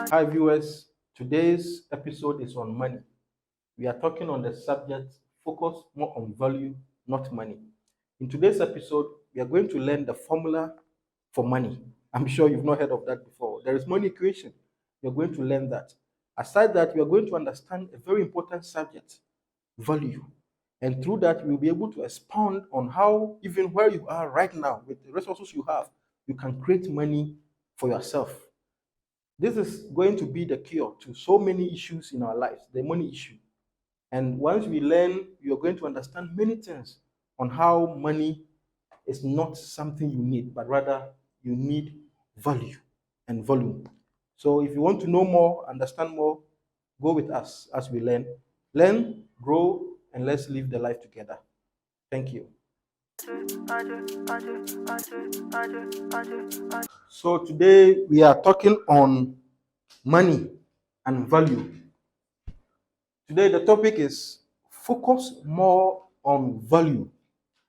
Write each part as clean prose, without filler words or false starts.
Hi viewers, today's episode is on money. We are talking on the subject focus more on value, not money. In today's episode, we are going to learn the formula for money. I'm sure you've not heard of that before. There is money equation. You're going to learn that. Aside that, we are going to understand a very important subject, value. And through that, we'll be able to expound on how, even where you are right now, with the resources you have, you can create money for yourself. This is going to be the cure to so many issues in our lives, the money issue. And once we learn, you're going to understand many things on how money is not something you need, but rather you need value and volume. So if you want to know more, understand more, go with us as we learn. Learn, grow, and let's live the life together. Thank you. So today we are talking on money and value. Today the topic is focus more on value,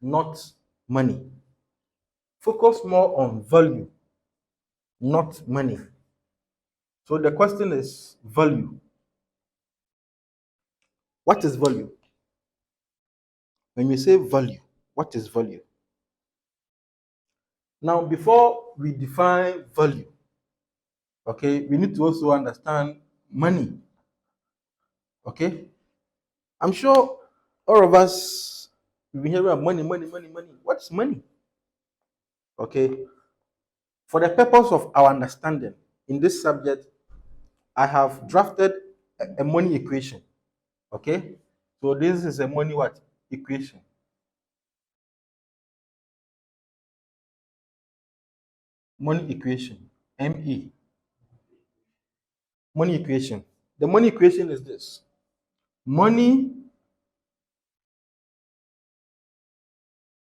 not money. Focus more on value, not money. So the question is value. What is value? When you say value, what is value? Now, before we define value, okay, we need to also understand money. Okay? I'm sure all of us, we've been hearing about money, money, money, money. What's money? Okay? For the purpose of our understanding in this subject, I have drafted a money equation. Okay? So this is a money what? Equation. Money equation. ME. Money equation. The money equation is this. Money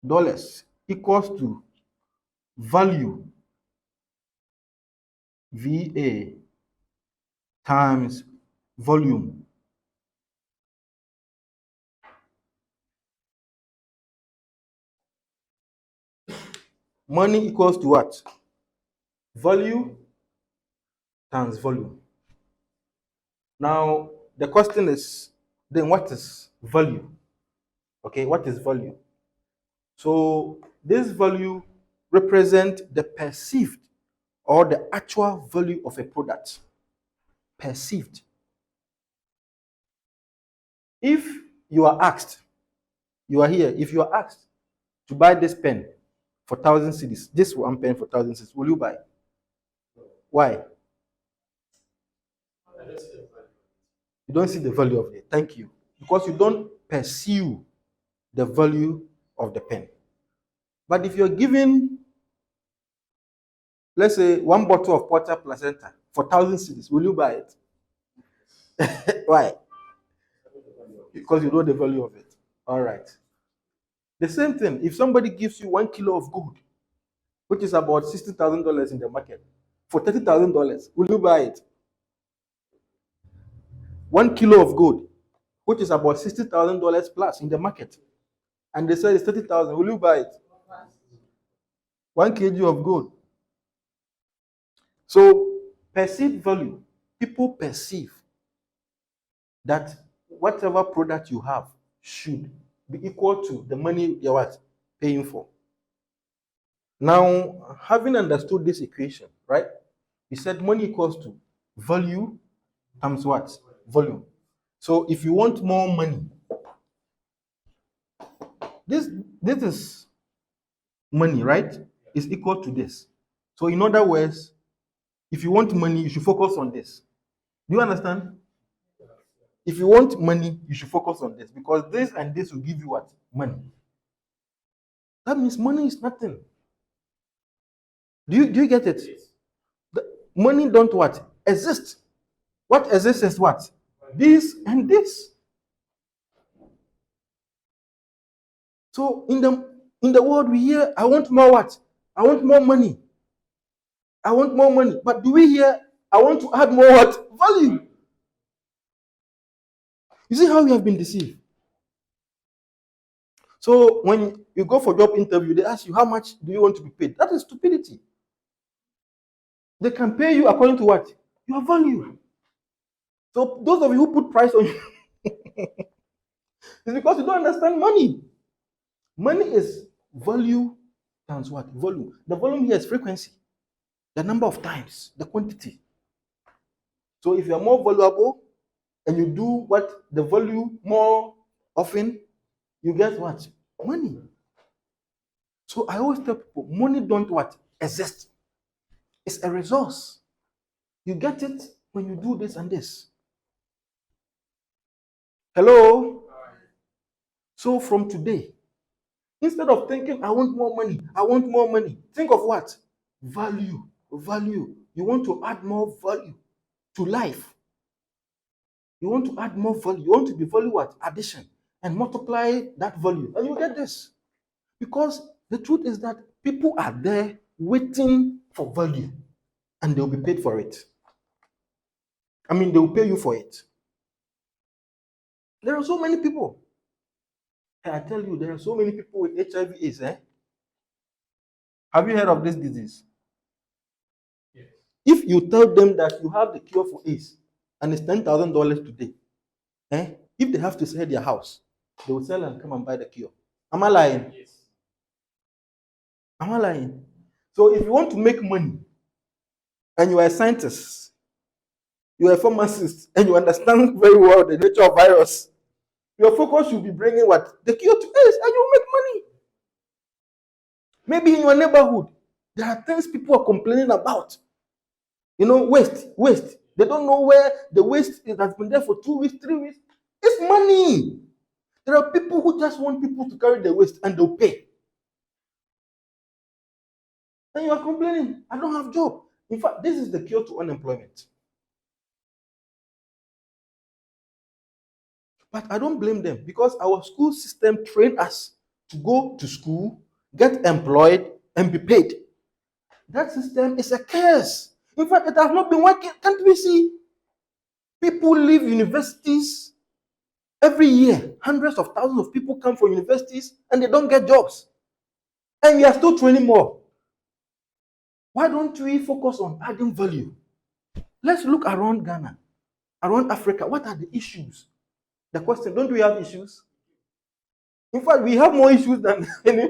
dollars equals to value VA times volume. Money equals to what? Value times volume. Now, the question is, then what is value? Okay, what is value? So this value represents the perceived or the actual value of a product. Perceived. If you are asked, you are here, if you are asked to buy this pen for 1,000 cedis, this one pen for 1,000 cedis, will you buy? Why? You don't see the value of it. Thank you. Because you don't pursue the value of the pen. But if you're given, let's say, one bottle of Porter Placenta for 1,000 cedis, will you buy it? Why? Because you know the value of it. All right. The same thing, if somebody gives you 1 kilo of gold, which is about $60,000 in the market, for $30,000, will you buy it? 1 kilo of gold, which is about $60,000 plus in the market, and they say it's 30,000, will you buy it? 1 kg of gold. So, perceived value, people perceive that whatever product you have should be equal to the money you're what? Paying for. Now, having understood this equation, right? We said money equals to value times what? Volume. So if you want more money, this is money, right? Is equal to this. So in other words, if you want money, you should focus on this. Do you understand? If you want money, you should focus on this because this and this will give you what? Money. That means money is nothing. Do you get it? The money don't what? Exist. What exists is what? This and this. So in the world we hear, I want more what? I want more money. I want more money. But do we hear, I want to add more what? Value. You see how we have been deceived? So when you go for job interview, they ask you, how much do you want to be paid? That is stupidity. They can pay you according to what? Your value. So those of you who put price on you, it's because you don't understand money. Money is value times what? Volume. The volume here is frequency, the number of times, the quantity. So if you are more valuable and you do what the value more often, you get what? Money. So I always tell people, money don't what? Exist. It's a resource. You get it when you do this and this. Hello? So from today, instead of thinking, I want more money, think of what? Value. Value. You want to add more value to life. You want to add more value. You want to be value what? Addition. And multiply that value. And you get this. Because the truth is that people are there waiting for value. And they'll be paid for it. I mean, they'll pay you for it. There are so many people. I tell you, there are so many people with HIV/AIDS. Have you heard of this disease? Yes. If you tell them that you have the cure for AIDS and it's $10,000 today, if they have to sell their house, they will sell and come and buy the cure. Am I lying? Yes. Am I lying? So if you want to make money and you are a scientist, you are a pharmacist, and you understand very well the nature of virus, your focus should be bringing what? The cure to AIDS, and you make money. Maybe in your neighborhood, there are things people are complaining about. Waste. They don't know where the waste has been there for 2 weeks, 3 weeks. It's money. There are people who just want people to carry the waste and they'll pay. And you are complaining, I don't have a job. In fact, this is the cure to unemployment. But I don't blame them because our school system trained us to go to school, get employed, and be paid. That system is a curse. In fact, it has not been working. Can't we see? People leave universities every year. Hundreds of thousands of people come from universities and they don't get jobs. And we are still training more. Why don't we focus on adding value? Let's look around Ghana, around Africa. What are the issues? The question, don't we have issues? In fact, we have more issues than any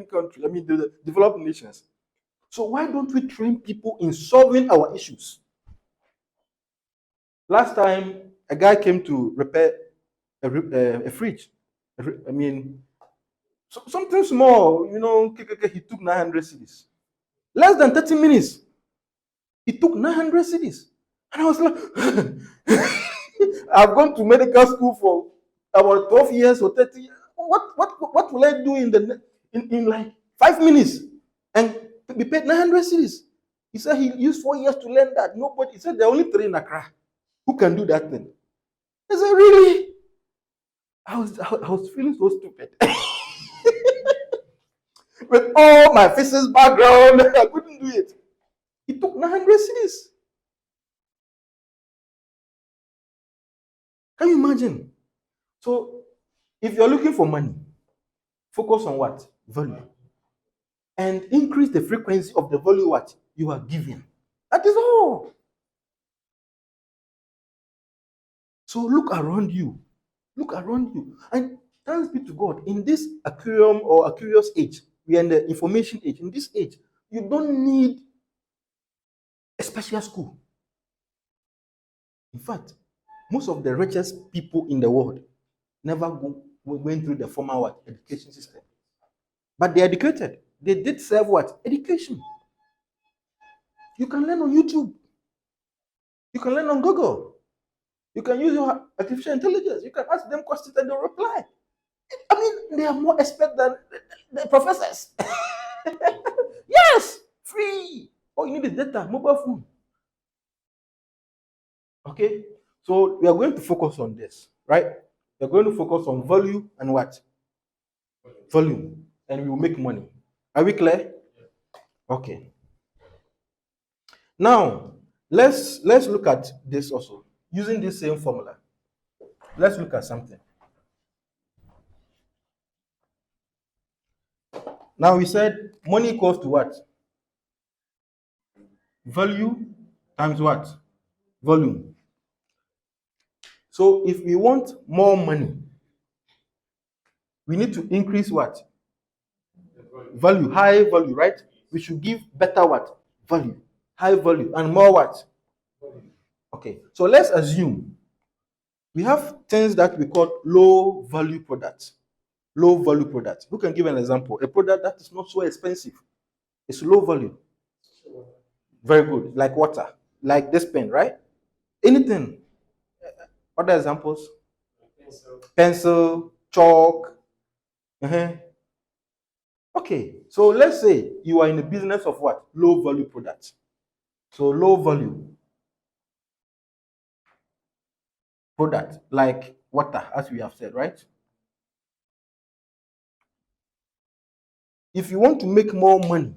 country. I mean, the developed nations. So why don't we train people in solving our issues? Last time, a guy came to repair a fridge. I mean, something small, he took 900 cedis. Less than 30 minutes, he took 900 cedis. And I was like, I've gone to medical school for about 12 years or 30 years. What will I do in like 5 minutes and be paid 900 cedis? He said he used 4 years to learn that. Nobody, he said there are only 3 in Accra who can do that thing. I said, really? I was feeling so stupid. With all my physics background, I couldn't do it. He took 900 cedis. Can you imagine? So, if you're looking for money, focus on what? Value. And increase the frequency of the value what you are giving. That is all. So look around you. Look around you. And thanks be to God, in this aquarium or aquarius age, we are in the information age. In this age, you don't need a special school. In fact, most of the richest people in the world never went through the formal education system. But they're educated. They did serve what? Education. You can learn on YouTube. You can learn on Google. You can use your artificial intelligence. You can ask them questions and they'll reply. I mean, they are more expert than the professors. Yes, free. All you need is data, mobile phone. Okay, so we are going to focus on this, right? We are going to focus on value and what? Volume, and we will make money. Are we clear? Okay. Now, let's look at this also using this same formula. Let's look at something. Now we said money equals to what? Value times what? Volume. So if we want more money, we need to increase what? Value, high value, right? We should give better what? Value, high value, and more what? Okay, so let's assume we have things that we call low value products. Low value products. Who can give an example? A product that is not so expensive. It's low value. Very good. Like water, like this pen, right? Anything. Other examples? Pencil, chalk. Uh-huh. Okay, so let's say you are in the business of what? Low value products. So low value product like water, as we have said, right? If you want to make more money,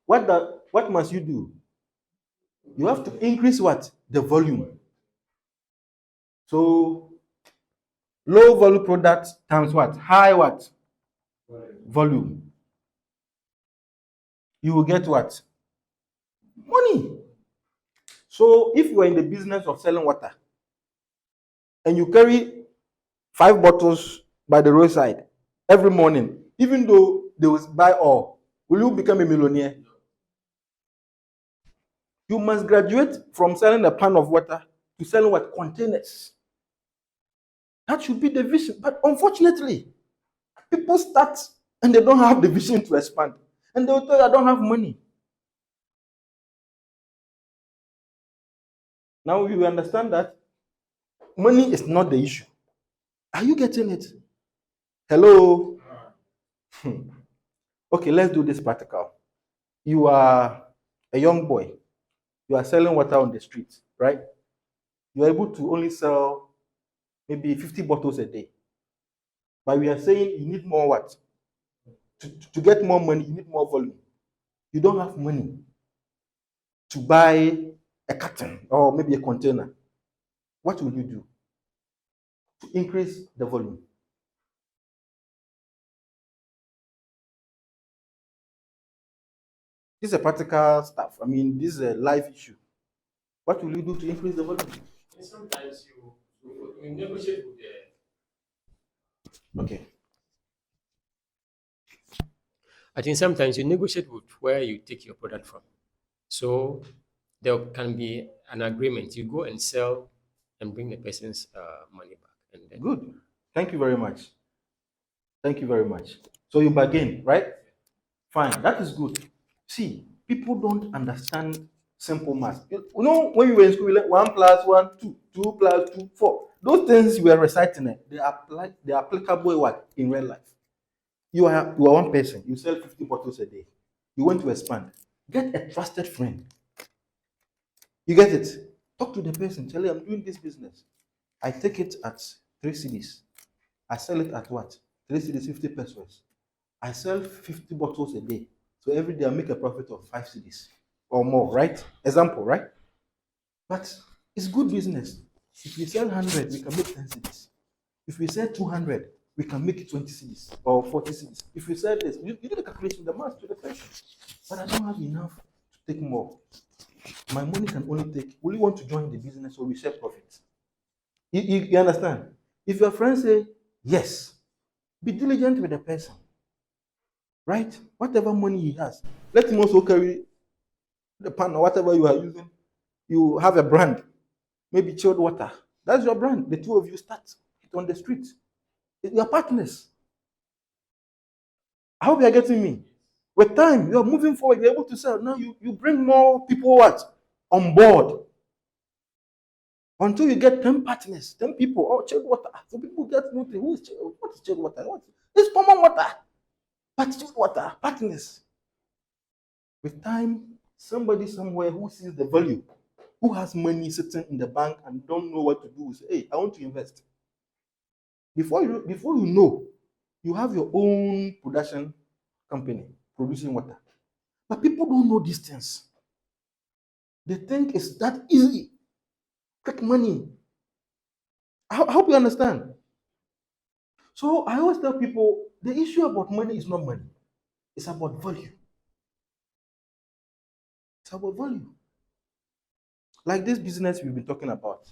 what must you do? You have to increase what? The volume. So low value product times what? High what? Volume. You will get what? Money. So if you are in the business of selling water and you carry 5 bottles by the roadside every morning, even though they will buy all, will you become a millionaire? You must graduate from selling a pan of water to selling what? Containers. That should be the vision. But unfortunately, people start and they don't have the vision to expand. And they will tell you, I don't have money. Now you understand that money is not the issue. Are you getting it? Hello? Okay, let's do this practical. You are a young boy. You are selling water on the street, right? You are able to only sell maybe 50 bottles a day. But we are saying you need more what? To get more money, you need more volume. You don't have money to buy a carton or maybe a container. What will you do to increase the volume? This is a practical stuff. I mean, this is a life issue. What will you do to increase the volume? Sometimes you negotiate with Okay. I think sometimes you negotiate with where you take your product from. So there can be an agreement. You go and sell and bring the person's money back. And then Good. Thank you very much. Thank you very much. So you bargain, right? Fine. That is good. See, people don't understand simple math. You know, when you were in school, we learned 1 plus 1, 2, 2 plus 2, 4. Those things you were reciting, they are applicable in what? In real life. You are one person. You sell 50 bottles a day. You want to expand. Get a trusted friend. You get it? Talk to the person. Tell him I'm doing this business. I take it at 3 cedis. I sell it at what? 3 cedis, 50 pesos. I sell 50 bottles a day. So every day I make a profit of 5 cedis or more, right? Example, right? But it's good business. If we sell 100, we can make 10 cedis. If we sell 200, we can make it 20 cedis or 40 cedis. If we sell this, you do the calculation, the math to the person. But I don't have enough to take more. My money can only take. Will you want to join the business or we share profits? You understand? If your friend say yes, be diligent with the person, right? Whatever money he has, let him also carry the pan or whatever you are using. You have a brand, maybe chilled water. That's your brand. The two of you start it on the street. You're partners. I hope you're getting me. With time, you're moving forward, you're able to sell. Now you bring more people what? On board. Until you get 10 partners, 10 people, oh, chilled water. So people get nothing. What is chilled water? It's common water. But chilled water, partners. With time, somebody somewhere who sees the value, who has money sitting in the bank and don't know what to do, say, hey, I want to invest. Before you know, you have your own production company producing water. But people don't know these things. They think it's that easy. Quick money. I hope you understand. So I always tell people the issue about money is not money. It's about value. It's about value. Like this business we've been talking about.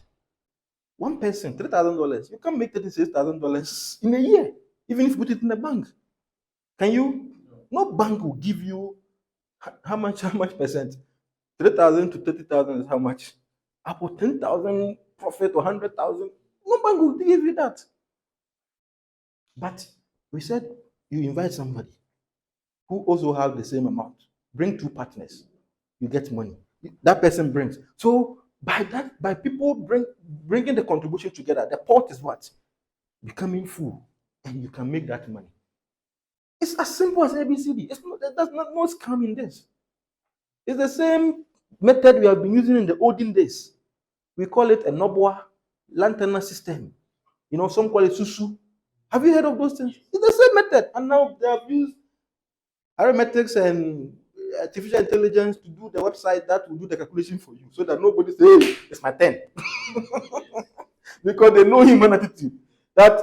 One person, $3,000. You can't make $36,000 in a year, even if you put it in the bank. Can you? No bank will give you how much? How much percent? 3,000 to 30,000 is how much? About 10,000 profit or 100,000. No bank will give you that. But we said you invite somebody who also have the same amount. Bring two partners, you get money. That person brings. So by people bringing the contribution together, the pot is what? Becoming full, and you can make that money. It's as simple as ABCD. There's no scam in this. It's the same method we have been using in the olden days. We call it a Nobwa lantana system. Some call it Susu. Have you heard of those things? It's the same method. And now they have used arithmetics and artificial intelligence to do the website that will do the calculation for you so that nobody says, hey, it's my 10. Because they know human attitude. That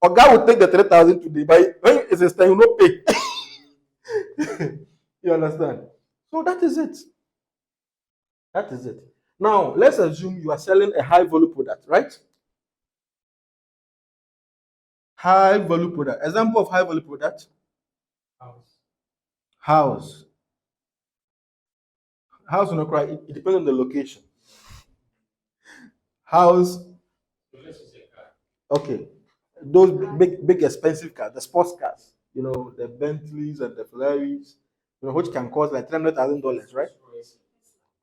a guy will take the 3,000 today, but when it's his time, you will not pay. You understand? So that is it. That is it. Now, let's assume you are selling a high value product, right? High value product. Example of high value product? House. House will not cry. It depends on the location. House. Okay. Those big expensive cars, the sports cars, the Bentleys and the Ferraris, which can cost like $300,000, right?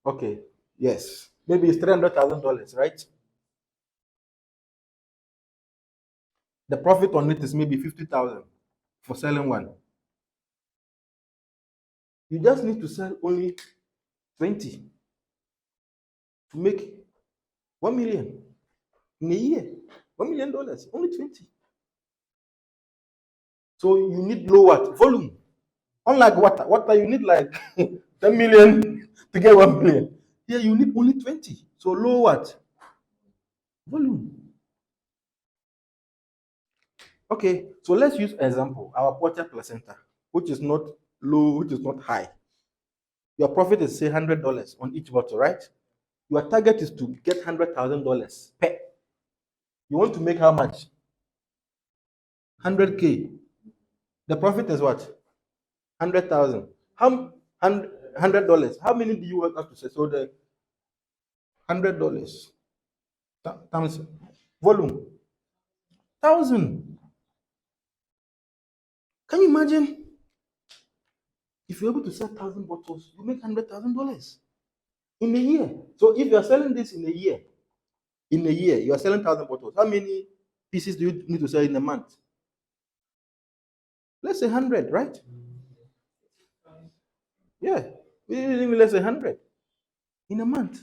Okay. Yes. Maybe it's $300,000, right? The profit on it is maybe 50,000 for selling one. You just need to sell only 20 to make 1 million in a year. $1 million, only 20. So you need low what? Volume. Unlike water, you need like 10 million to get 1 million. Here you need only 20. So low what? Volume. Okay, so let's use example, our Portia placenta, which is not low, which is not high. Your profit is say $100 on each bottle, right? Your target is to get $100,000 per. You want to make how much? 100K. The profit is what? 100,000. How $100? How many do you have to say? So the $100 times volume 1,000. Can you imagine? If you're able to sell 1,000 bottles, you make $100,000 in a year. So if you are selling this in a year, you are selling 1,000 bottles. How many pieces do you need to sell in a month? Let's say 100, right? Yeah, let's say 100 in a month.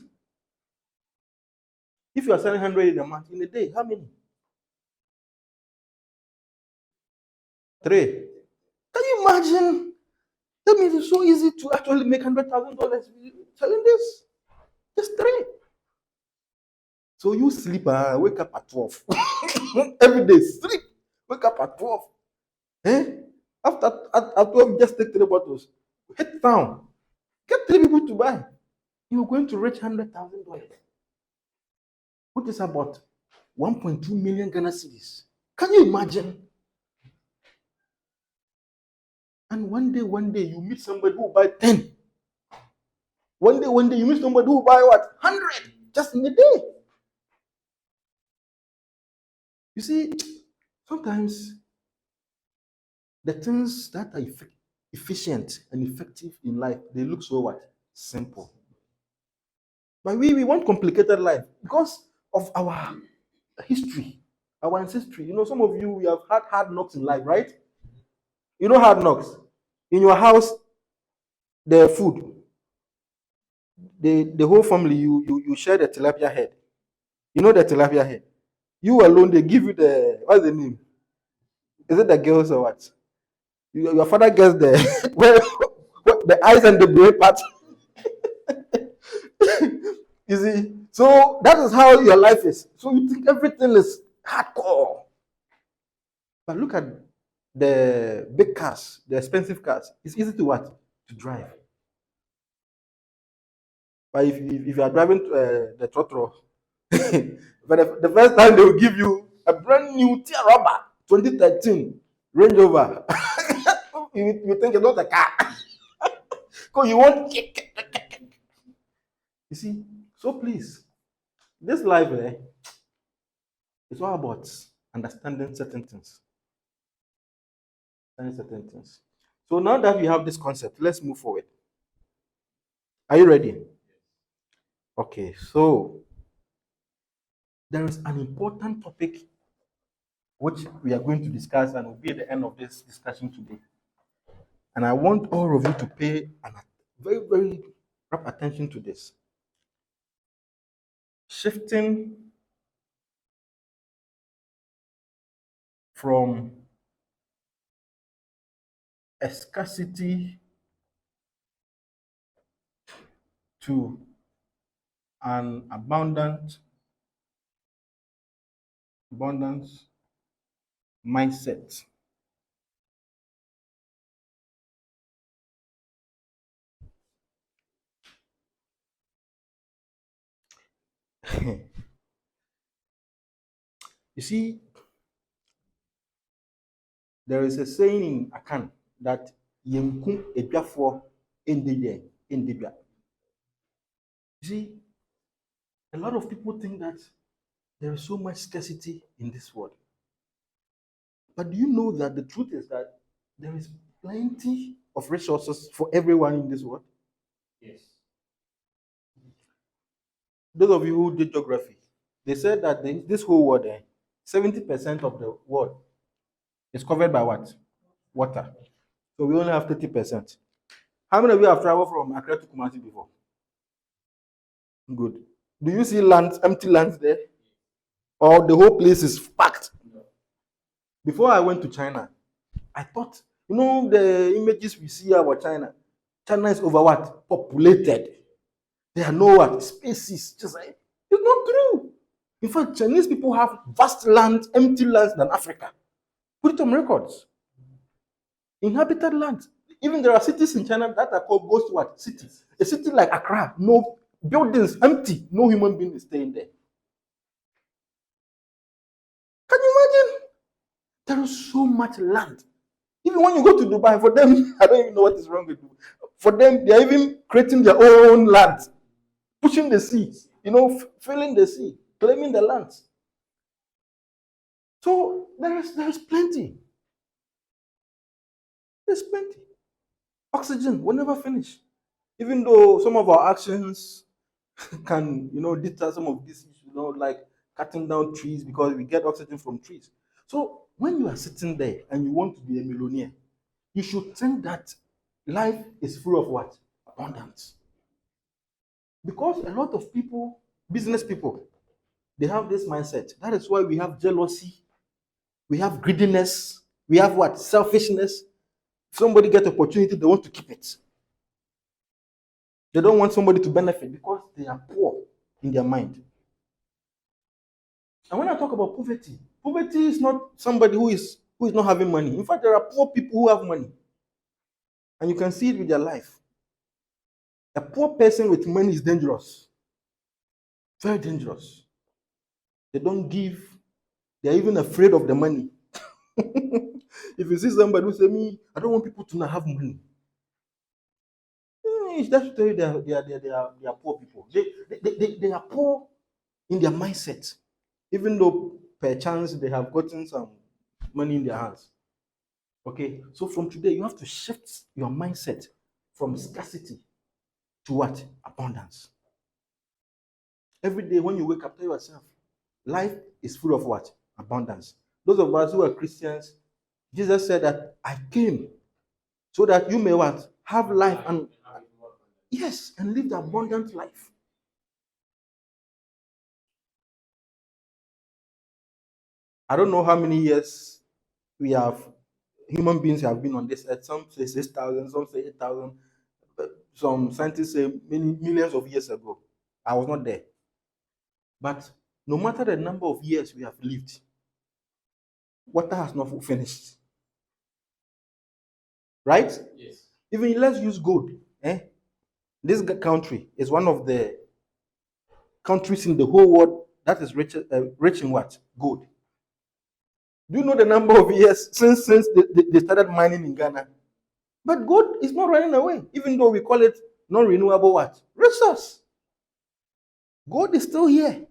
If you are selling 100 in a month, in a day, how many? 3. Can you imagine? That means it's so easy to actually make $100,000 selling this. Just 3. So you sleep, wake up at 12. Every day, sleep, wake up at 12. After at 12, just take 3 bottles. Hit town. Get 3 people to buy. You're going to reach $100,000, which is about 1.2 million Ghana cedis. Can you imagine? And one day, you meet somebody who will buy 10. One day, you meet somebody who will buy what? 100 just in a day. You see, sometimes the things that are efficient and effective in life, they look so what? Simple. But we want complicated life because of our history, our ancestry. Some of you, we have had hard knocks in life, right? Hard knocks. In your house, the food, the whole family, you share the tilapia head. The tilapia head. You alone, they give you what's the name? Is it the girls or what? Your father gets the the eyes and the brain part. You see, so that is how your life is. So you think everything is hardcore. But look at the big cars, the expensive cars. It's easy to what? To drive. But if you are driving the trotro, but the first time they will give you a brand new Tia Rubber 2013 Range Rover. you think it's not a car. Because you want. You see, so please, this life is all about understanding certain things. Understanding certain things. So now that we have this concept, let's move forward. Are you ready? Okay, so there is an important topic which we are going to discuss and will be at the end of this discussion today. And I want all of you to pay very, very rapt attention to this. Shifting from a scarcity to an abundance mindset. You see, there is a saying in Akan that yenku edwafo endeye endebia. You see, a lot of people think that there is so much scarcity in this world. But do you know that the truth is that there is plenty of resources for everyone in this world? Yes. Those of you who did geography, they said that this whole world, 70% of the world is covered by what? Water. So we only have 30%. How many of you have traveled from Accra to Kumasi before? Good. Do you see land, empty lands there? Or the whole place is packed? Before I went to China, I thought, the images we see about China. China is over what? Populated. There are no what? Spaces. Just like, it's not true. In fact, Chinese people have vast lands, empty lands than Africa. Put it on records. Inhabited lands. Even there are cities in China that are called ghost what? Cities. A city like Accra, no buildings, empty, no human being is staying there. Can you imagine? There is so much land. Even when you go to Dubai, for them, I don't even know what is wrong with Dubai. For them, they are even creating their own land, pushing the sea, filling the sea, claiming the lands. So there is plenty. There's plenty. Oxygen will never finish. Even though some of our actions can, deter some of these issues, like cutting down trees because we get oxygen from trees. So when you are sitting there and you want to be a millionaire, you should think that life is full of what? Abundance. Because a lot of people, business people, they have this mindset. That is why we have jealousy, we have greediness, we have what? Selfishness. If somebody gets opportunity, they want to keep it. They don't want somebody to benefit because they are poor in their mind. And when I talk about poverty, poverty is not somebody who is not having money. In fact, there are poor people who have money. And you can see it with their life. A poor person with money is dangerous. Very dangerous. They don't give. They're even afraid of the money. If you see somebody who say, me, I don't want people to not have money. It's just to tell you they are poor people. They are poor in their mindset. Even though perchance they have gotten some money in their hands. Okay, so from today, you have to shift your mindset from scarcity to what? Abundance. Every day when you wake up, tell yourself, life is full of what? Abundance. Those of us who are Christians, Jesus said that I came so that you may what? Have life and yes, and live the abundant life. I don't know how many years human beings have been on this earth. Some say 6,000, some say 8,000. Some scientists say many millions of years ago. I was not there. But no matter the number of years we have lived, water has not finished. Right? Yes. Even let's use gold. This country is one of the countries in the whole world that is rich in what? Gold. Do you know the number of years since they started mining in Ghana? But gold is not running away, even though we call it non-renewable what? Resource. Gold is still here.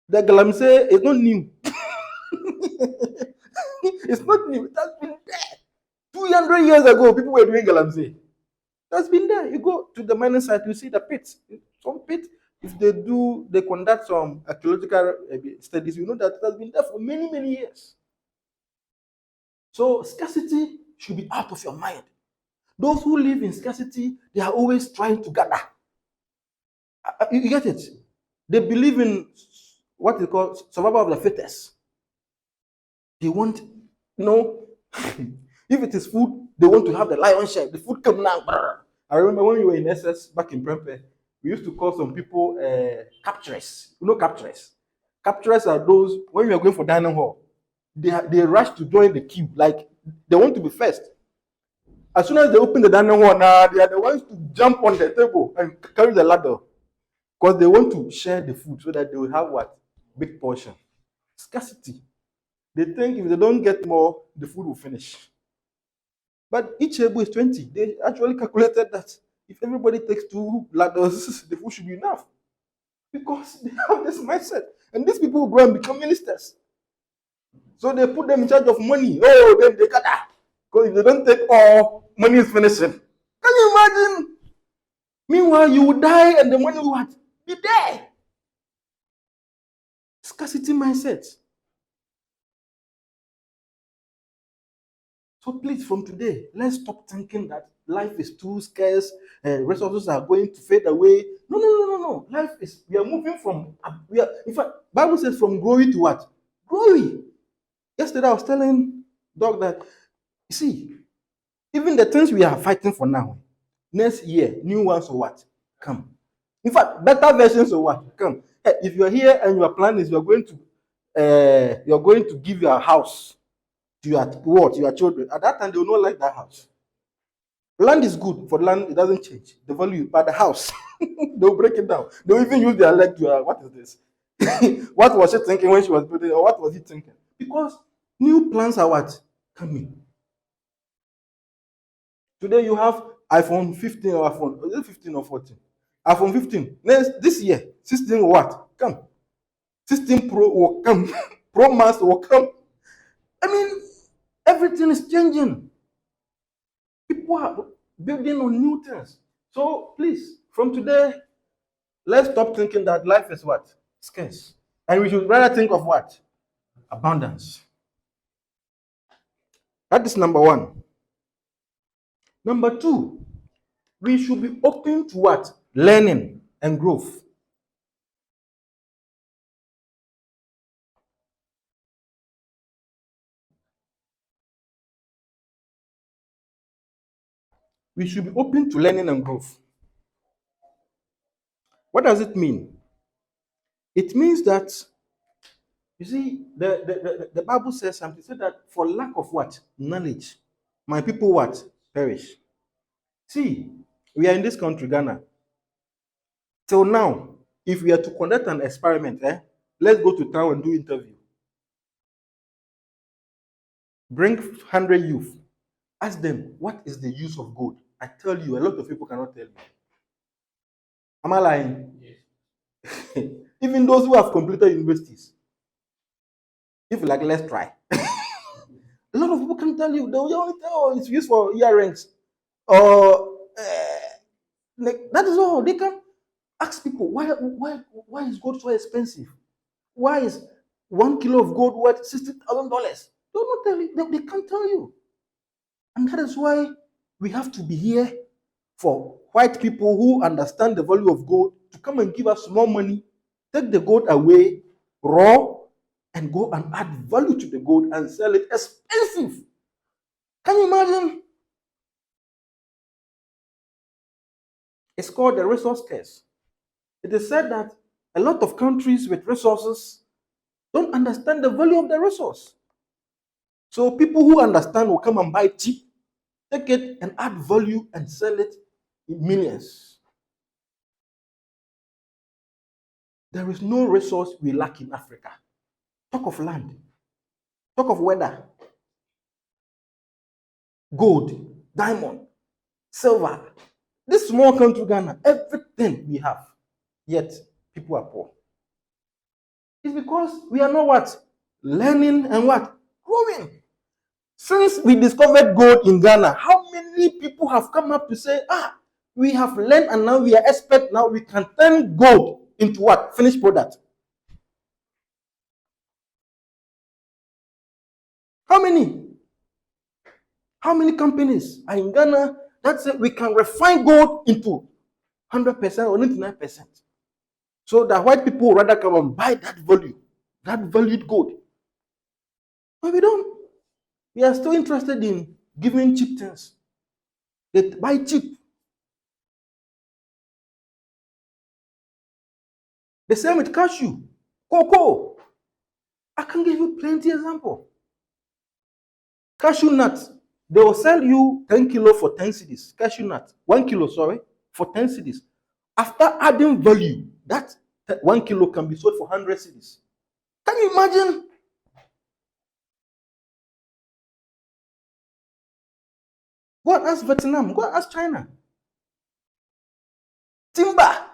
The Galamsey is not new. It's not new. It has been there. 200 years ago, people were doing Galamsey. That's been there. You go to the mining site, you see the pits. Some pit, if they conduct some archaeological studies, you know that it has been there for many, many years. So scarcity should be out of your mind. Those who live in scarcity, they are always trying to gather. You get it? They believe in what is called survival of the fittest. They want, if it is food, they want to have the lion's share. The food come now. I remember when we were in SS back in Prempeh, we used to call some people capturers. You know capturers? Capturers are those, when you are going for dining hall, they rush to join the queue. Like, they want to be first. As soon as they open the dining hall, now they are the ones to jump on the table and carry the ladder. Because they want to share the food so that they will have what? Big portion. Scarcity. They think if they don't get more, the food will finish. But each table is 20. They actually calculated that if everybody takes 2 ladders, the food should be enough. Because they have this mindset. And these people will grow and become ministers. So they put them in charge of money. Oh, then they got that. Because if they don't take all, money is finishing. Can you imagine? Meanwhile, you will die and the money will what? Be there. Scarcity mindset. So please, from today, let's stop thinking that life is too scarce and resources are going to fade away. No. Life is, we are moving from, in fact, Bible says from glory to what? Glory. Yesterday I was telling Doc that, you see, even the things we are fighting for now, next year, new ones or what? Come. In fact, better versions of what? Come. If you are here and your plan is you're going to give your house to your children, at that time they will not like that house. Land is good. For land, it doesn't change the value, but the house, they'll break it down. They'll even use their leg to what is this? What was she thinking when she was building, or what was he thinking? Because new plans are what? Coming. Today you have iPhone 15 or iPhone, is it 15 or 14? iPhone 15. This year, 16 will what? Come. 16 Pro will come. Pro Max will come. I mean, everything is changing. People are building on new things. So please, from today, let's stop thinking that life is what? Scarce. And we should rather think of what? Abundance. That is number 1. Number 2, we should be open to what? Learning and growth. We should be open to learning and growth. What does it mean? It means that, you see, the Bible says something. It said that for lack of what? Knowledge, my people what? Perish. See, we are in this country, Ghana. Till now, if we are to conduct an experiment, let's go to town and do interview. Bring 100 youth. Ask them, what is the use of gold? I tell you, a lot of people cannot tell you. Am I lying? Yes. Even those who have completed universities. If you like, let's try. A lot of people can tell you, they will only tell, oh, it's used for earrings. Or that is all. They can ask people, why is gold so expensive? Why is 1 kilo of gold worth $60,000? They will not tell you. They can't tell you. And that is why we have to be here for white people who understand the value of gold to come and give us more money, take the gold away, raw, and go and add value to the gold and sell it expensive. Can you imagine? It's called the resource curse. It is said that a lot of countries with resources don't understand the value of the resource. So people who understand will come and buy cheap, take it and add value and sell it in millions. There is no resource we lack in Africa. Talk of land, talk of weather, gold, diamond, silver. This small country, Ghana, everything we have, yet people are poor. It's because we are not what? Learning and what? Growing. Since we discovered gold in Ghana, how many people have come up to say, we have learned and now we are expert, now we can turn gold into what? Finished product. How many? How many companies are in Ghana that say we can refine gold into 100% or 99%? So that white people rather come and buy that value, that valued gold. But we don't. We are still interested in giving cheap things. They buy cheap. The same with cashew, cocoa. I can give you plenty example. Cashew nuts, they will sell you 10 kilo for 10 cedis. Cashew nuts, 1 kilo, sorry, for 10 cedis. After adding value, that 1 kilo can be sold for 100 cedis. Can you imagine? Go and ask Vietnam, go and ask China. Timber.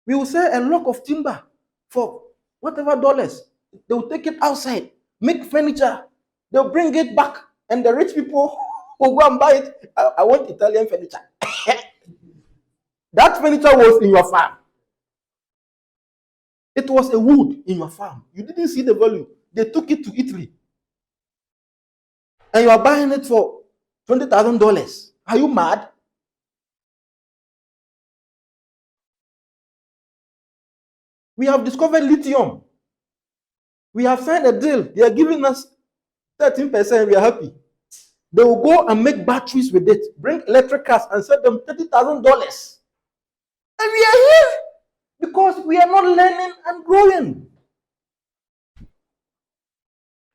We will sell a log of timber for whatever dollars. They will take it outside, make furniture. They'll bring it back, and the rich people will go and buy it. I want Italian furniture. That furniture was in your farm. It was a wood in your farm. You didn't see the value. They took it to Italy. And you are buying it for $20,000. Are you mad? We have discovered lithium. We have signed a deal. They are giving us 13%. We are happy. They will go and make batteries with it, bring electric cars and sell them $30,000. And we are here because we are not learning and growing.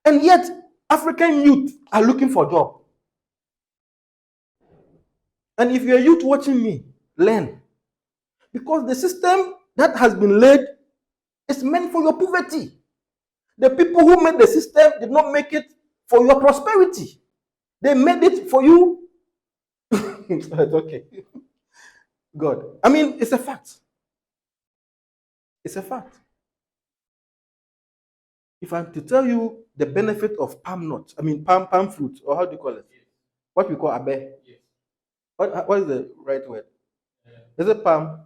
And yet, African youth are looking for a job. And if you're a youth watching me, learn. Because the system that has been laid is meant for your poverty. The people who made the system did not make it for your prosperity. They made it for you. It's okay. God. I mean, it's a fact. It's a fact. If I'm to tell you the benefit of palm nut, I mean palm fruit, or how do you call it? What we call abe. What is the right word? Is it palm?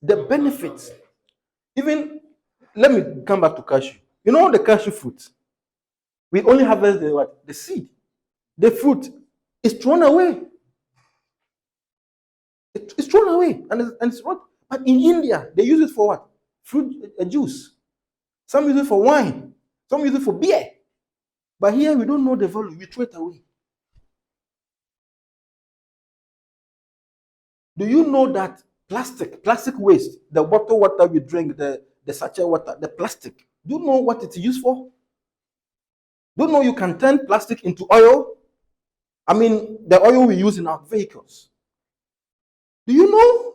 The benefits. Even, let me come back to cashew. You know the cashew fruit? We only harvest the what? The seed. The fruit is thrown away. It's thrown away. And it's what? But in India, they use it for what? Fruit juice. Some use it for wine. Some use it for beer. But here we don't know the value. We throw it away. Do you know that plastic waste, the bottled water we drink, the sachet water, the plastic, do you know what it's used for? Do you know you can turn plastic into oil? I mean, the oil we use in our vehicles. Do you know?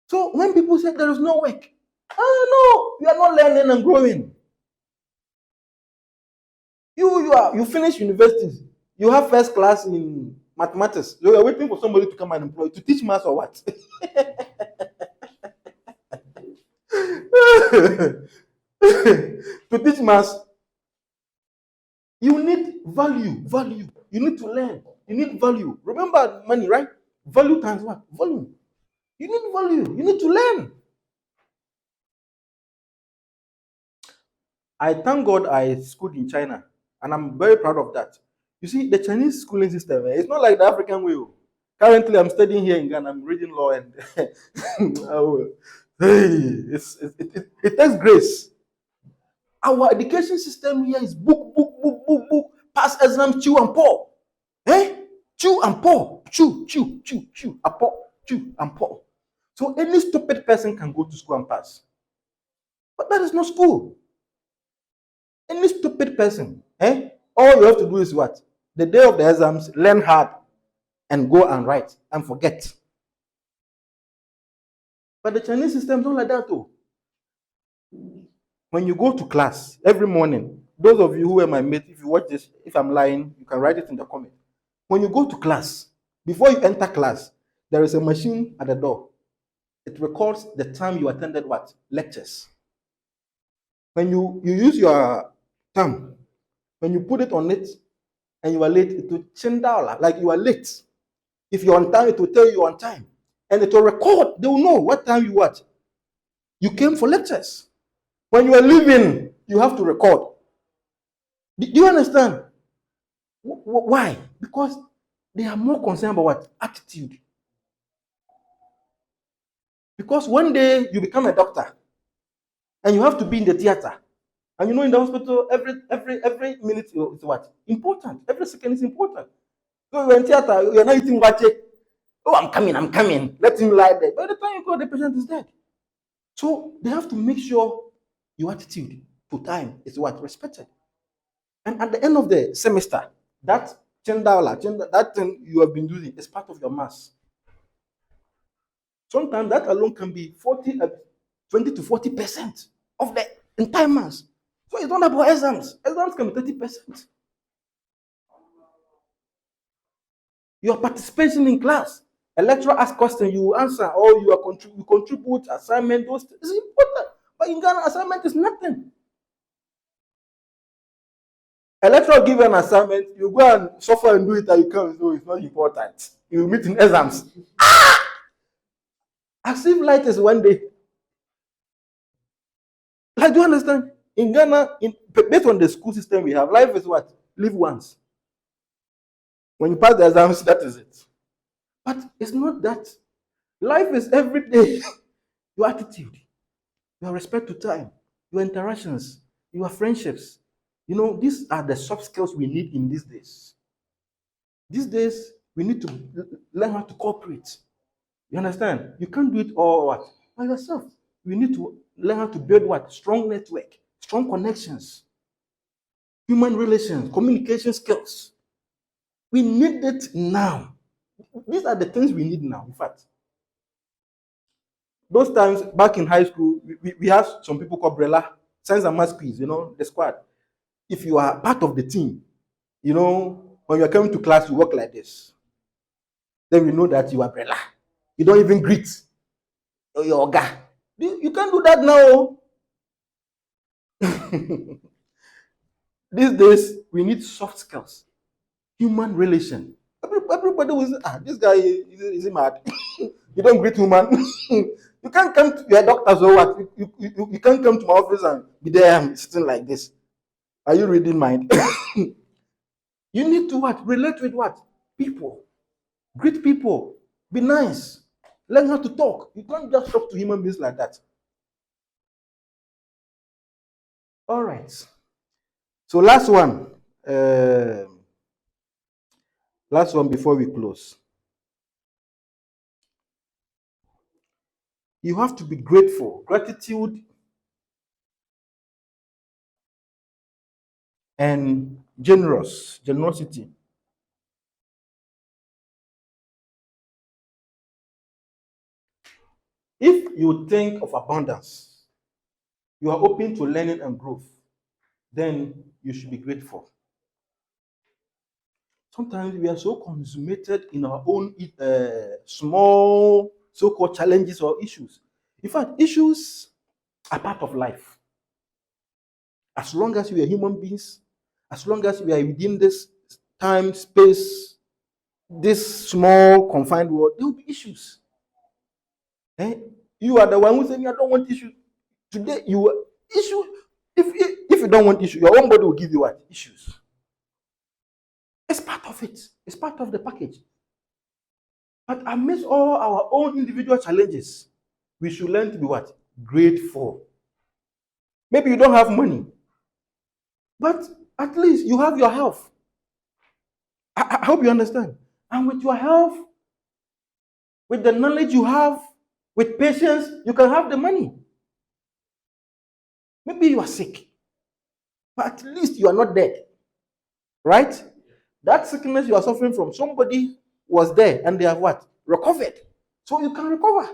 So when people say there is no work, no, you are not learning and growing. You finish universities. You have first class in mathematics. You are waiting for somebody to come and employ you to teach maths or what? To teach maths, you need value. You need to learn. You need value. Remember money, right? Value times what? Volume. You need value. You need to learn. I thank God I schooled in China, and I'm very proud of that. You see, the Chinese schooling system, it's not like the African way. Currently, I'm studying here in Ghana. I'm reading law, and it takes grace. Our education system here is book, pass exams, chew and pour. Chew and pour. Chew, and pour, chew and pour. So any stupid person can go to school and pass. But that is not school. Any stupid person, all you have to do is what? The day of the exams, learn hard and go and write and forget. But the Chinese system don't like that too. When you go to class every morning, those of you who are my mate, if you watch this, if I'm lying, you can write it in the comment. When you go to class, before you enter class, there is a machine at the door. It records the time you attended what? Lectures. When you use your thumb, when you put it on it and you are late, it will change down like you are late. If you're on time, it will tell you on time. And it will record. They will know what time you what. You came for lectures. When you are leaving, you have to record. Do you understand? Why? Because they are more concerned about what? Attitude. Because one day you become a doctor and you have to be in the theater. And you know, in the hospital, every minute is what? Important. Every second is important. So you're in theater, you're not eating what? Oh, I'm coming. Let him lie there. By the time you go, the patient is dead. So they have to make sure your attitude to time is what? Respected. And at the end of the semester, that $10, that thing you have been doing is part of your mass. Sometimes that alone can be 20 to 40% of the entire mass. So it's not about exams. Exams can be 30%. Your participation in class, a lecturer asks questions, you answer, or you contribute assignment. Those is important. But in Ghana, assignment is nothing. A lecturer give you an assignment, you go and suffer and do it, and you come. So it's not important. You meet in exams. As if light is one day. Like, do you understand? In Ghana, based on the school system we have, life is what? Live once. When you pass the exams, that is it. But it's not that. Life is every day. Your attitude, your respect to time, your interactions, your friendships. You know, these are the soft skills we need in these days. These days, we need to learn how to cooperate. You understand? You can't do it all what? By yourself. We need to learn how to build what? Strong network, strong connections, human relations, communication skills. We need it now. These are the things we need now, in fact. Those times back in high school, we have some people called Brella, science and math quiz, you know, the squad. If you are part of the team, you know, when you're coming to class, you work like this. Then we know that you are Brella. You don't even greet your guy. You can't do that now. These days, we need soft skills, human relation. Everybody will say, this guy is he mad? You don't greet human. You can't come to your doctor, so what? You can't come to my office and be there sitting like this. Are you reading mind? You need to what? Relate with what? People. Greet people. Be nice. Learn how to talk. You can't just talk to human beings like that. All right. So last one. Last one before we close. You have to be grateful. Gratitude and generosity. If you think of abundance, you are open to learning and growth, then you should be grateful. Sometimes we are so consummated in our own small so-called challenges or issues. In fact, issues are part of life. As long as we are human beings, as long as we are within this time, space, this small confined world, there will be issues. You are the one who saying, I don't want issues. Today, issue. If you don't want issues, your own body will give you what? Issues. It's part of it. It's part of the package. But amidst all our own individual challenges, we should learn to be what? Grateful. Maybe you don't have money, but at least you have your health. I hope you understand. And with your health, with the knowledge you have, with patience, you can have the money. Maybe you are sick. but at least you are not dead, right? That sickness you are suffering from, somebody was there and they have what? Recovered. So you can recover.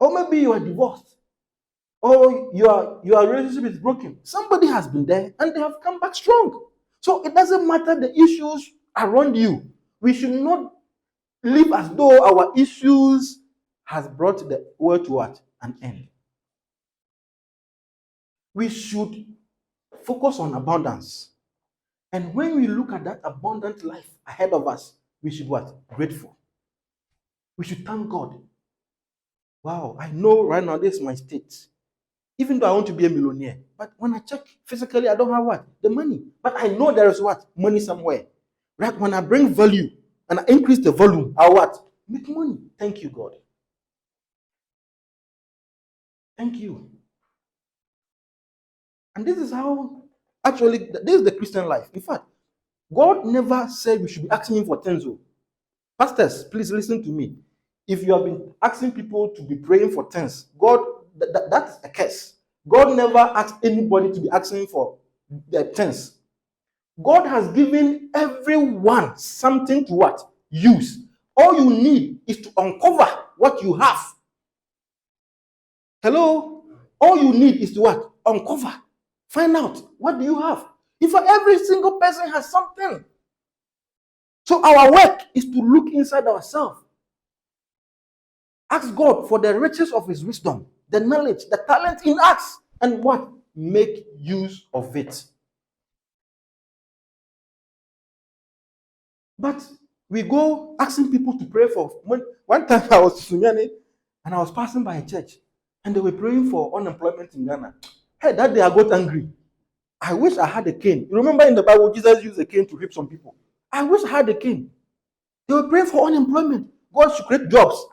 Or maybe you are divorced, or your relationship is broken. Somebody has been there and they have come back strong. So it doesn't matter the issues around you. We should not live as though our issues has brought the world to what? An end. We should focus on abundance. And when we look at that abundant life ahead of us, we should what? Grateful. We should thank God. Wow, I know right now this is my state. Even though I want to be a millionaire, but when I check physically, I don't have what? The money. But I know there is what? Money somewhere. Right? When I bring value and I increase the volume, I what? Make money. Thank you, God. Thank you. And this is how, actually, this is the Christian life. In fact, God never said we should be asking Him for things. Pastors, please listen to me. If you have been asking people to be praying for things, God, that's a curse. God never asked anybody to be asking for their things. God has given everyone something to what? Use. All you need is to uncover what you have. Hello? All you need is to what? Uncover. Find out, what do you have? If every single person has something. So our work is to look inside ourselves. Ask God for the riches of His wisdom, the knowledge, the talent in us, and what? Make use of it. But we go asking people to pray for. One time I was in Sunyani and I was passing by a church and they were praying for unemployment in Ghana. Hey, that day I got angry. I wish I had a cane. You remember in the Bible, Jesus used a cane to whip some people. I wish I had a cane. They were praying for unemployment. God should create jobs.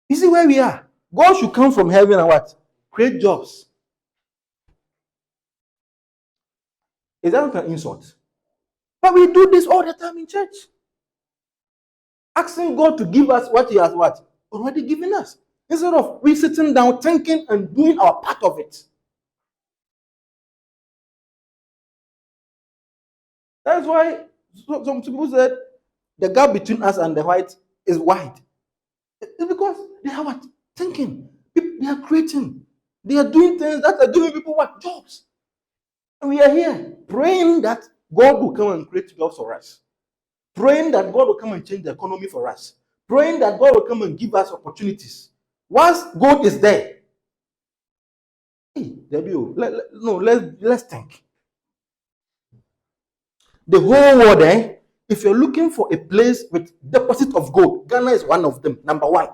You see where we are? God should come from heaven and what? Create jobs. Is that not an insult? But we do this all the time in church. Asking God to give us what He has what? Already given us. Instead of we sitting down thinking and doing our part of it. That's why some people said the gap between us and the white is wide. It's because they are what? Thinking. They are creating. They are doing things that are giving people what? Jobs. And we are here praying that God will come and create jobs for us. Praying that God will come and change the economy for us. Praying that God will come and give us opportunities. Once God is there, hey, let's think. The whole world, if you're looking for a place with deposit of gold, Ghana is one of them, number one.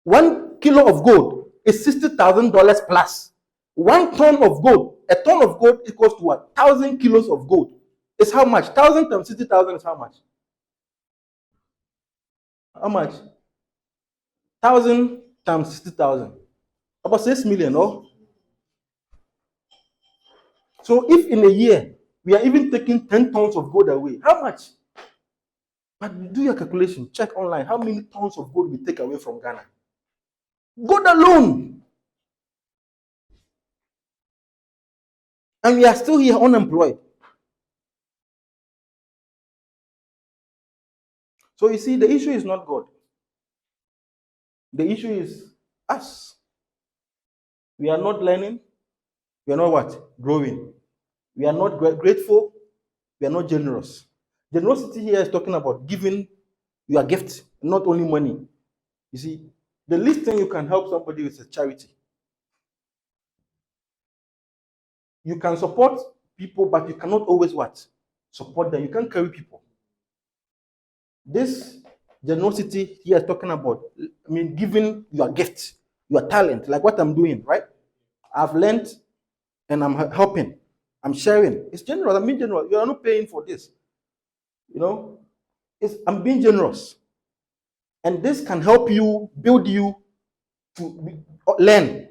1 kilo of gold is $60,000 plus. 1 ton of gold, a ton of gold equals to what? 1,000 kilos of gold. It's how much? 1,000 times 60,000 is how much? How much? 1,000 times 60,000. About 6 million, no? So if in a year we are even taking 10 tons of gold away, how much? But do your calculation, check online how many tons of gold we take away from Ghana. Gold alone. And we are still here unemployed. So you see, the issue is not God. The issue is us. We are not learning. We are not what? Growing. We are not grateful. We are not generous. Generosity here is talking about giving your gift, not only money. You see, the least thing you can help somebody with is charity. You can support people, but you cannot always what? Support them. You can't carry people. This generosity here is talking about, giving your gift, your talent, like what I'm doing, right? I've learned and I'm helping. I'm sharing. It's generous. I'm being generous. You are not paying for this. I'm being generous. And this can help you, build you to learn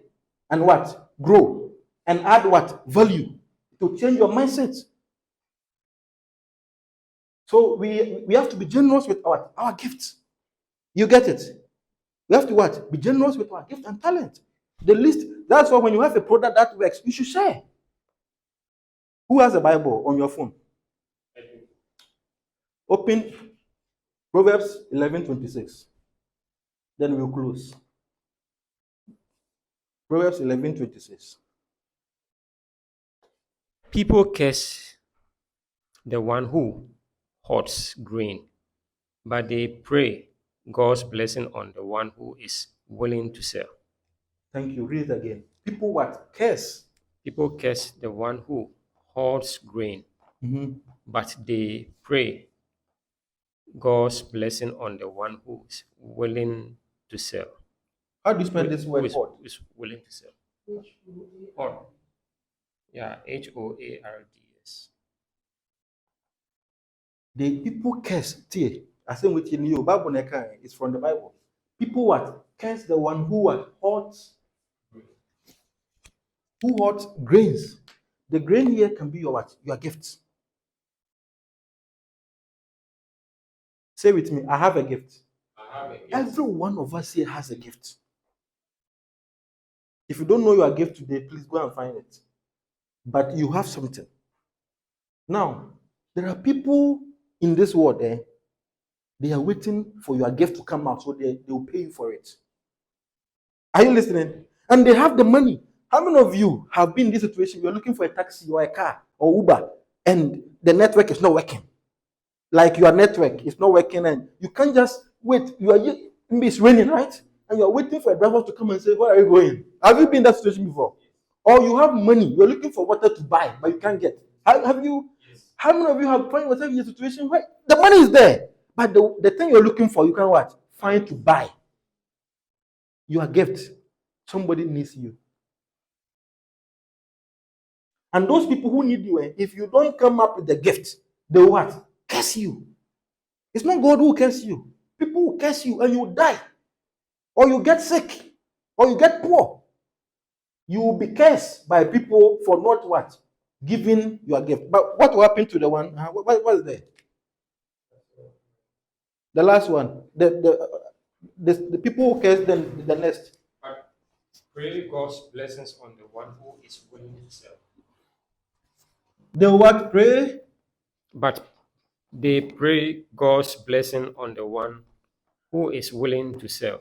and what? Grow. And add what? Value. To change your mindset. So we have to be generous with our gifts. You get it? We have to what? Be generous with our gift and talent. The least, that's why when you have a product that works, you should share. Who has a Bible on your phone? Open Proverbs 11:26. Then we'll close. Proverbs 11:26. People curse the one who hoards grain, but they pray God's blessing on the one who is willing to sell. Thank you. Read it again. People what? Curse. People curse the one who hoards grain, but they pray God's blessing on the one who is willing to sell. How do you spell this word? Who is willing to sell? Hoard. Yeah, Hoards. The people curse. I say with you, Bible it's from the Bible. People what? Curse the one who what? Hoards. Who hoards grains. The grain here can be your what? Your gifts. Say with me, I have a gift. Every one of us here has a gift. If you don't know your gift today, please go and find it. But you have something. Now, there are people in this world, they are waiting for your gift to come out, so they will pay you for it. Are you listening? And they have the money. How many of you have been in this situation? You're looking for a taxi or a car or Uber, and the network is not working. Like your network is not working, and you can't just wait. It's raining, right? And you're waiting for a driver to come and say, "Where are you going?" Have you been in that situation before? Or you have money, you're looking for water to buy, but you can't get. Have you? Yes. How many of you have found yourself in a situation where the money is there, but the thing you're looking for, you can't what? Find to buy. Your gift. Somebody needs you. And those people who need you, if you don't come up with the gift, they will what? Curse you. It's not God who curse you. People will curse you and you die. Or you get sick. Or you get poor. You will be cursed by people for not what? Giving your gift. But what will happen to the one? What is there? The last one. The people who curse them the next. But pray God's blessings on the one who is willing to sell. They what? Pray? But they pray God's blessing on the one who is willing to sell.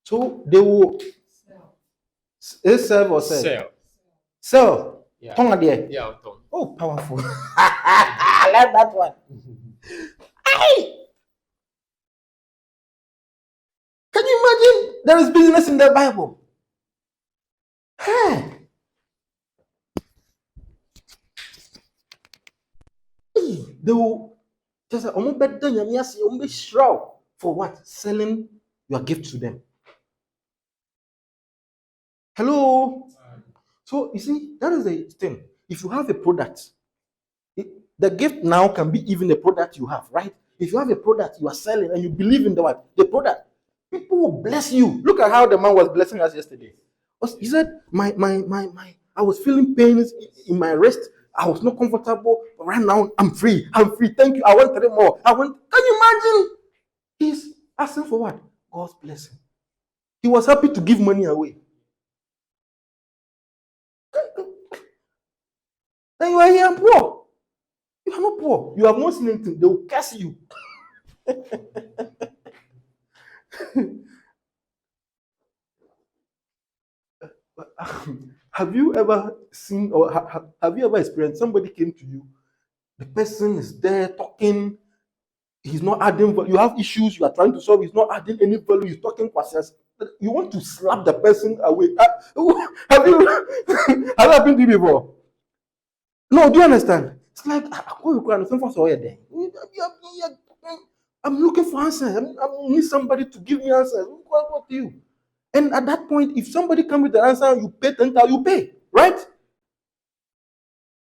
So they will serve or sell? Sell. Sell. Yeah. Tongue there. Yeah, tongue. Oh, powerful. I like that one. Hey! Can you imagine there is business in the Bible? Hey! They will just say, shroud for what? Selling your gift to them. Hello? So, you see, that is the thing. If you have a product, the gift now can be even a product you have, right? If you have a product you are selling and you believe in the product, people will bless you. Look at how the man was blessing us yesterday. He said, I was feeling pains in my wrist. I was not comfortable. But right now, I'm free. Thank you. I want 3 more. Can you imagine? He's asking for what? God's blessing. He was happy to give money away. And you are here and poor. You are not poor. You have not seen anything. They will curse you. Have you ever seen or have you ever experienced somebody came to you, the person is there talking, he's not adding value, you have issues you are trying to solve, he's not adding any value, he's talking questions, you want to slap the person away. Have you happened to you before? No, do you understand? It's like I'm looking for answers. I need somebody to give me answers. What do you? And at that point, if somebody comes with the answer, you pay 10,000, you pay, right?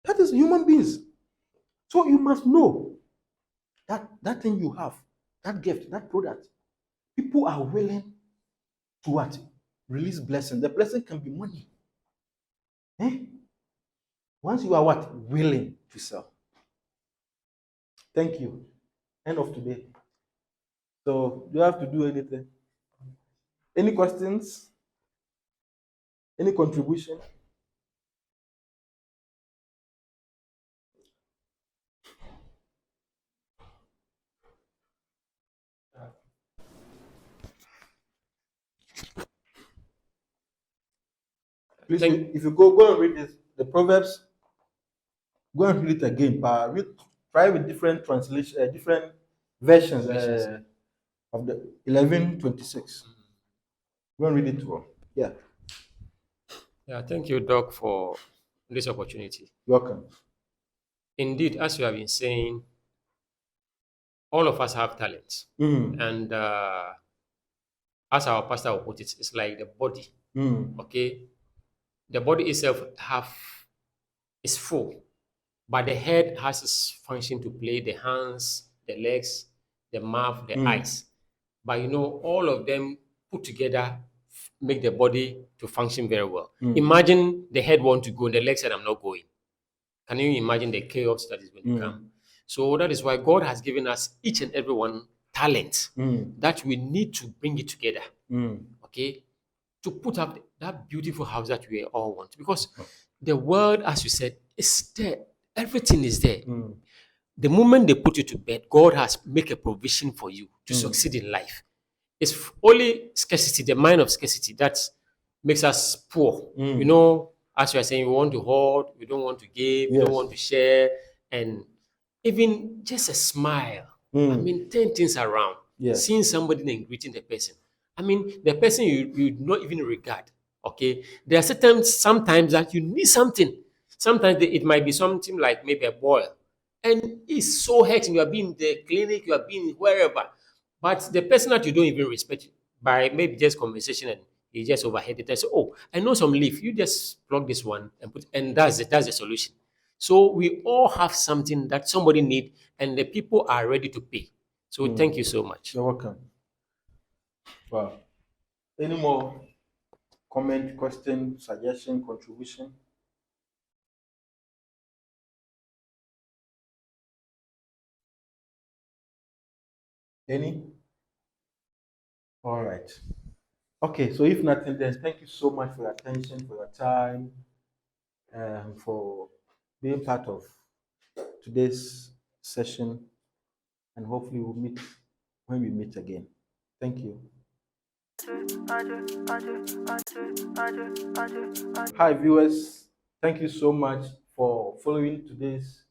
That is human beings. So you must know that that thing you have, that gift, that product, people are willing to what? Release blessing. The blessing can be money. Once you are what? Willing to sell. Thank you. End of today. So do you have to do anything? Any questions? Any contribution? Please, if you go and read this, the Proverbs, go and read it again. But try with different translation, different versions of the 11:26. Go and read it well. Yeah, Yeah, thank you, Doc, for this opportunity. you're welcome. Indeed, as you have been saying, all of us have talents. And as our pastor will put it, it's like the body. Okay? The body itself is full, but the head has its function to play, the hands, the legs, the mouth, the eyes. But all of them put together make the body to function very well. Imagine the head want to go, and the leg said, I'm not going. Can you imagine the chaos that is going to come? So that is why God has given us each and every one talent that we need to bring it together. Okay? To put up that beautiful house that we all want. Because the world, as you said, is there. Everything is there. The moment they put you to bed, God has made a provision for you to succeed in life. It's only scarcity, the mind of scarcity, that makes us poor. As you are saying, we want to hoard, we don't want to give, we don't want to share, and even just a smile. 10 things around. Seeing somebody and greeting the person. The person you do not even regard. Okay, there are sometimes that you need something. Sometimes it might be something like maybe a boil, and it's so hurting. You have been in the clinic, you have been wherever, but the person that you don't even respect by maybe just conversation and you just overhead it and say, "Oh, I know some leaf. You just plug this one and put," and that's it. That's the solution. So we all have something that somebody need, and the people are ready to pay. So thank you so much. You're welcome. Wow. Any more comment, question, suggestion, contribution? Any? All right. Okay, so if nothing, then thank you so much for your attention, for your time, for being part of today's session, and hopefully we'll meet when we meet again. Thank you. Hi, viewers. Thank you so much for following today's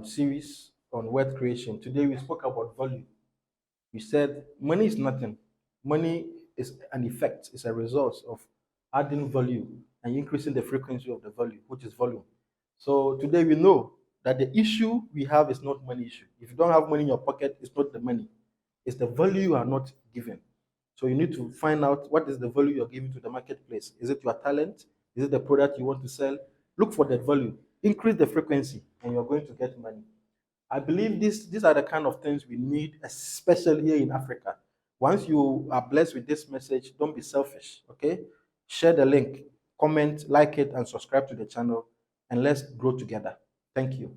series on wealth creation. Today we spoke about value. We said money is nothing. Money is an effect, it's a result of adding value and increasing the frequency of the value, which is volume. So today we know that the issue we have is not money issue. If you don't have money in your pocket, it's not the money. It's the value you are not given. So you need to find out what is the value you're giving to the marketplace. Is it your talent? Is it the product you want to sell? Look for that value. Increase the frequency and you're going to get money. I believe these are the kind of things we need, especially here in Africa. Once you are blessed with this message, don't be selfish, okay? Share the link, comment, like it, and subscribe to the channel, and let's grow together. Thank you.